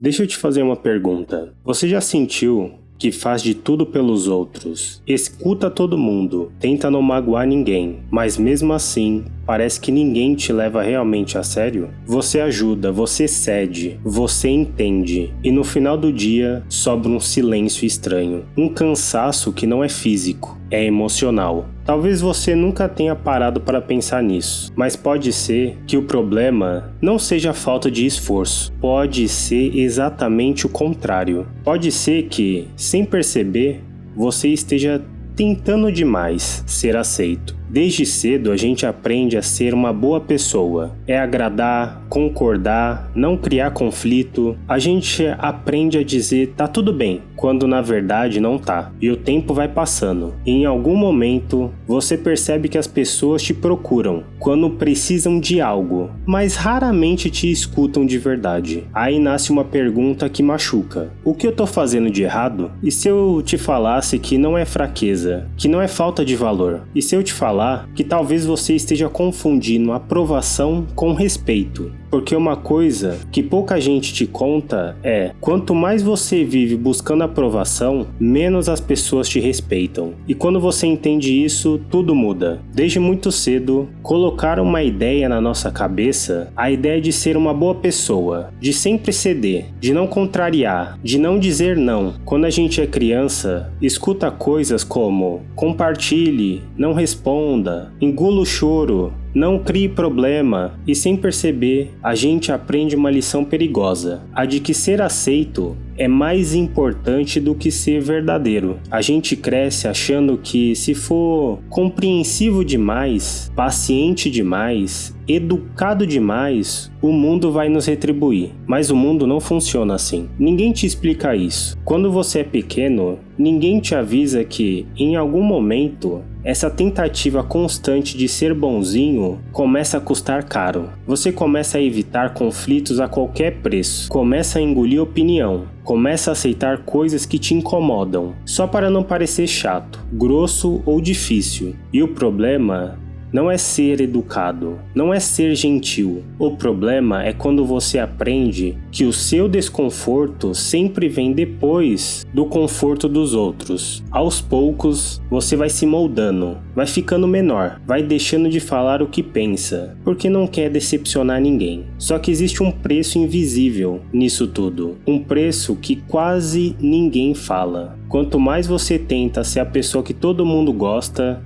Deixa eu te fazer uma pergunta. Você já sentiu que faz de tudo pelos outros, escuta todo mundo, tenta não magoar ninguém, mas mesmo assim, parece que ninguém te leva realmente a sério? Você ajuda, você cede, você entende, e no final do dia sobra um silêncio estranho, um cansaço que não é físico, é emocional. Talvez você nunca tenha parado para pensar nisso, mas pode ser que o problema não seja a falta de esforço, pode ser exatamente o contrário. Pode ser que, sem perceber, você esteja tentando demais ser aceito. Desde cedo a gente aprende a ser uma boa pessoa. É agradar, concordar, não criar conflito. A gente aprende a dizer tá tudo bem, quando na verdade não tá. E o tempo vai passando. E em algum momento você percebe que as pessoas te procuram quando precisam de algo, mas raramente te escutam de verdade. Aí nasce uma pergunta que machuca. O que eu tô fazendo de errado? E se eu te falasse que não é fraqueza, que não é falta de valor? E se eu te falar que talvez você esteja confundindo aprovação com respeito? Porque uma coisa que pouca gente te conta é: quanto mais você vive buscando aprovação, menos as pessoas te respeitam. E quando você entende isso, tudo muda. Desde muito cedo, colocaram uma ideia na nossa cabeça, a ideia de ser uma boa pessoa, de sempre ceder, de não contrariar, de não dizer não. Quando a gente é criança, escuta coisas como: compartilhe, não responda, engula o choro, não crie problema, e sem perceber, a gente aprende uma lição perigosa, a de que ser aceito é mais importante do que ser verdadeiro. A gente cresce achando que se for compreensivo demais, paciente demais, educado demais, o mundo vai nos retribuir. Mas o mundo não funciona assim. Ninguém te explica isso. Quando você é pequeno, ninguém te avisa que, em algum momento, essa tentativa constante de ser bonzinho começa a custar caro. Você começa a evitar conflitos a qualquer preço. Começa a engolir opinião. Começa a aceitar coisas que te incomodam, só para não parecer chato, grosso ou difícil. E o problema não é ser educado, não é ser gentil. O problema é quando você aprende que o seu desconforto sempre vem depois do conforto dos outros. Aos poucos, você vai se moldando, vai ficando menor, vai deixando de falar o que pensa, porque não quer decepcionar ninguém. Só que existe um preço invisível nisso tudo, um preço que quase ninguém fala. Quanto mais você tenta ser a pessoa que todo mundo gosta,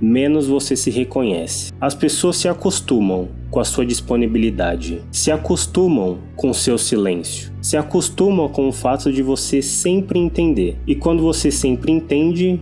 menos você se reconhece. As pessoas se acostumam com a sua disponibilidade, se acostumam com o seu silêncio, se acostumam com o fato de você sempre entender. E quando você sempre entende,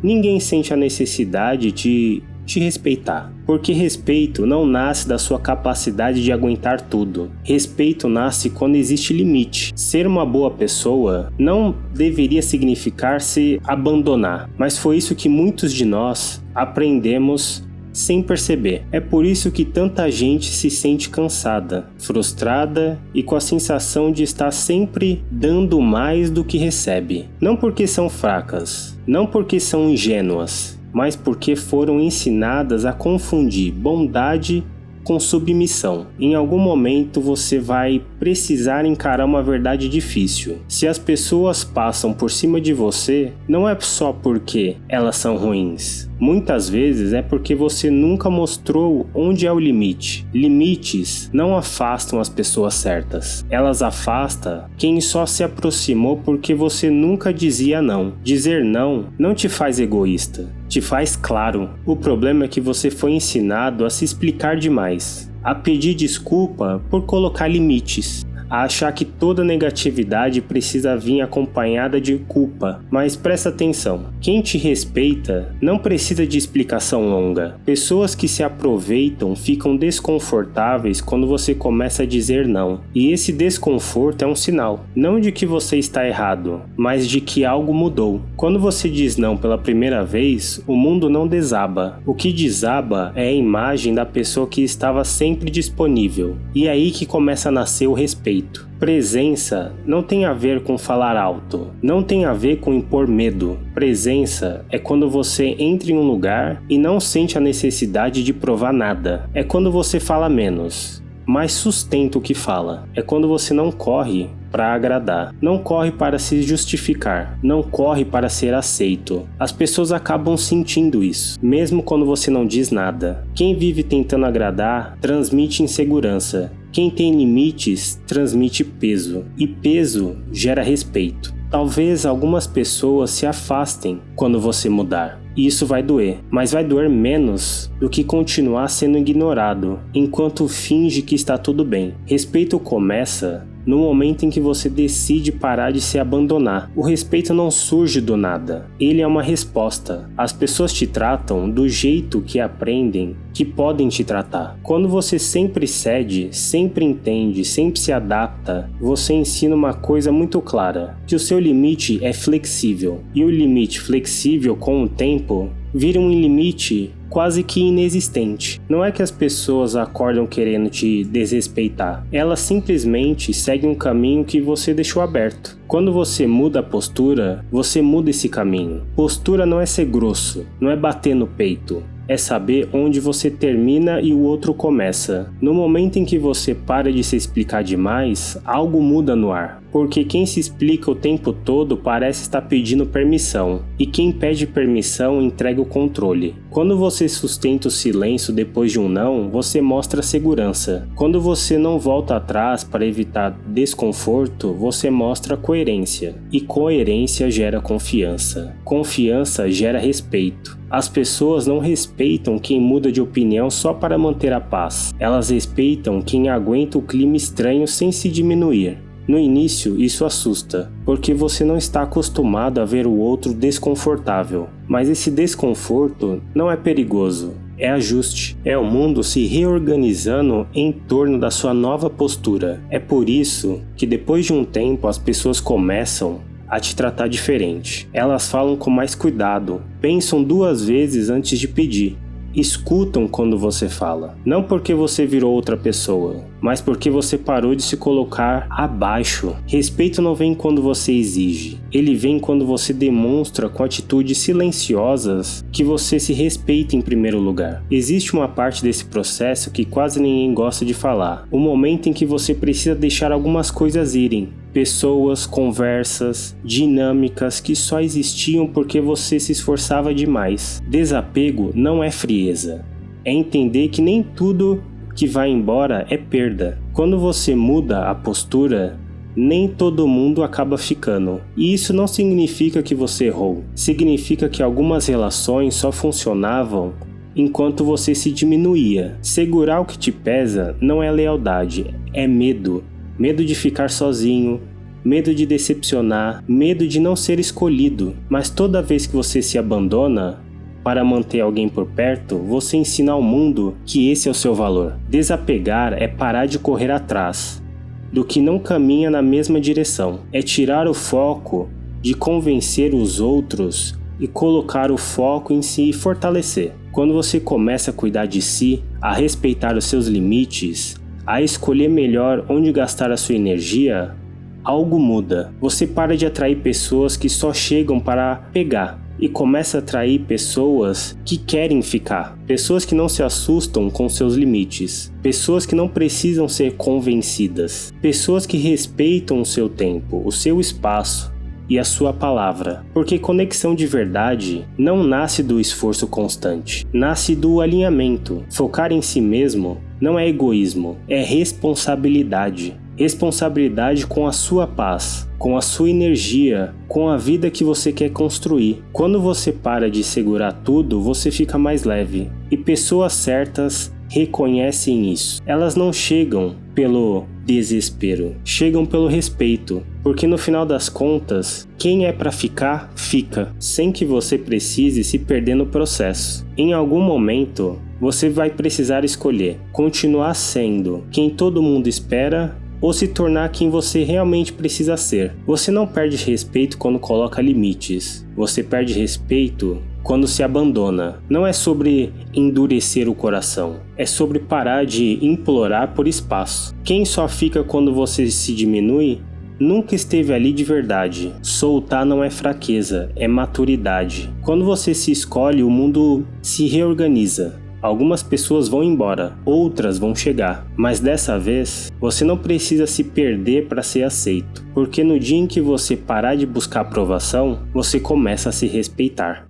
ninguém sente a necessidade de te respeitar. Porque respeito não nasce da sua capacidade de aguentar tudo. Respeito nasce quando existe limite. Ser uma boa pessoa não deveria significar se abandonar, mas foi isso que muitos de nós aprendemos sem perceber. É por isso que tanta gente se sente cansada, frustrada e com a sensação de estar sempre dando mais do que recebe. Não porque são fracas, não porque são ingênuas, mas porque foram ensinadas a confundir bondade com submissão. Em algum momento você vai precisar encarar uma verdade difícil. Se as pessoas passam por cima de você, não é só porque elas são ruins. Muitas vezes é porque você nunca mostrou onde é o limite. Limites não afastam as pessoas certas. Elas afastam quem só se aproximou porque você nunca dizia não. Dizer não não te faz egoísta, te faz claro. O problema é que você foi ensinado a se explicar demais, a pedir desculpa por colocar limites, a achar que toda negatividade precisa vir acompanhada de culpa. Mas presta atenção, quem te respeita não precisa de explicação longa. Pessoas que se aproveitam ficam desconfortáveis quando você começa a dizer não. E esse desconforto é um sinal, não de que você está errado, mas de que algo mudou. Quando você diz não pela primeira vez, o mundo não desaba. O que desaba é a imagem da pessoa que estava sempre disponível. E é aí que começa a nascer o respeito. Presença não tem a ver com falar alto, não tem a ver com impor medo. Presença é quando você entra em um lugar e não sente a necessidade de provar nada. É quando você fala menos, mas sustenta o que fala. É quando você não corre para agradar, não corre para se justificar, não corre para ser aceito. As pessoas acabam sentindo isso, mesmo quando você não diz nada. Quem vive tentando agradar transmite insegurança. Quem tem limites transmite peso, e peso gera respeito. Talvez algumas pessoas se afastem quando você mudar. E isso vai doer, mas vai doer menos do que continuar sendo ignorado enquanto finge que está tudo bem. Respeito começa no momento em que você decide parar de se abandonar. O respeito não surge do nada, ele é uma resposta. As pessoas te tratam do jeito que aprendem que podem te tratar. Quando você sempre cede, sempre entende, sempre se adapta, você ensina uma coisa muito clara, que o seu limite é flexível. E o limite flexível, com o tempo, vira um limite quase que inexistente. Não é que as pessoas acordam querendo te desrespeitar, elas simplesmente seguem um caminho que você deixou aberto. Quando você muda a postura, você muda esse caminho. Postura não é ser grosso, não é bater no peito. É saber onde você termina e o outro começa. No momento em que você para de se explicar demais, algo muda no ar. Porque quem se explica o tempo todo parece estar pedindo permissão. E quem pede permissão entrega o controle. Quando você sustenta o silêncio depois de um não, você mostra segurança. Quando você não volta atrás para evitar desconforto, você mostra coerência. E coerência gera confiança. Confiança gera respeito. As pessoas não respeitam quem muda de opinião só para manter a paz. Elas respeitam quem aguenta o clima estranho sem se diminuir. No início, isso assusta, porque você não está acostumado a ver o outro desconfortável. Mas esse desconforto não é perigoso, é ajuste. É o mundo se reorganizando em torno da sua nova postura. É por isso que depois de um tempo as pessoas começam a te tratar diferente. Elas falam com mais cuidado, pensam 2 vezes antes de pedir. Escutam quando você fala, não porque você virou outra pessoa, mas porque você parou de se colocar abaixo. Respeito não vem quando você exige, ele vem quando você demonstra com atitudes silenciosas que você se respeita em primeiro lugar. Existe uma parte desse processo que quase ninguém gosta de falar, o momento em que você precisa deixar algumas coisas irem. Pessoas, conversas, dinâmicas que só existiam porque você se esforçava demais. Desapego não é frieza. É entender que nem tudo que vai embora é perda. Quando você muda a postura, nem todo mundo acaba ficando. E isso não significa que você errou. Significa que algumas relações só funcionavam enquanto você se diminuía. Segurar o que te pesa não é lealdade, é medo. Medo de ficar sozinho, medo de decepcionar, medo de não ser escolhido. Mas toda vez que você se abandona para manter alguém por perto, você ensina ao mundo que esse é o seu valor. Desapegar é parar de correr atrás do que não caminha na mesma direção. É tirar o foco de convencer os outros e colocar o foco em si e fortalecer. Quando você começa a cuidar de si, a respeitar os seus limites, a escolher melhor onde gastar a sua energia, algo muda. Você para de atrair pessoas que só chegam para pegar e começa a atrair pessoas que querem ficar. Pessoas que não se assustam com seus limites. Pessoas que não precisam ser convencidas. Pessoas que respeitam o seu tempo, o seu espaço e a sua palavra. Porque conexão de verdade não nasce do esforço constante, nasce do alinhamento. Focar em si mesmo não é egoísmo, é responsabilidade. Responsabilidade com a sua paz, com a sua energia, com a vida que você quer construir. Quando você para de segurar tudo, você fica mais leve. E pessoas certas reconhecem isso. Elas não chegam pelo desespero, chegam pelo respeito. Porque no final das contas, quem é pra ficar, fica, sem que você precise se perder no processo. Em algum momento, você vai precisar escolher continuar sendo quem todo mundo espera ou se tornar quem você realmente precisa ser. Você não perde respeito quando coloca limites, você perde respeito quando se abandona. Não é sobre endurecer o coração, é sobre parar de implorar por espaço. Quem só fica quando você se diminui nunca esteve ali de verdade. Soltar não é fraqueza, é maturidade. Quando você se escolhe, o mundo se reorganiza. Algumas pessoas vão embora, outras vão chegar, mas dessa vez você não precisa se perder para ser aceito, porque no dia em que você parar de buscar aprovação, você começa a se respeitar.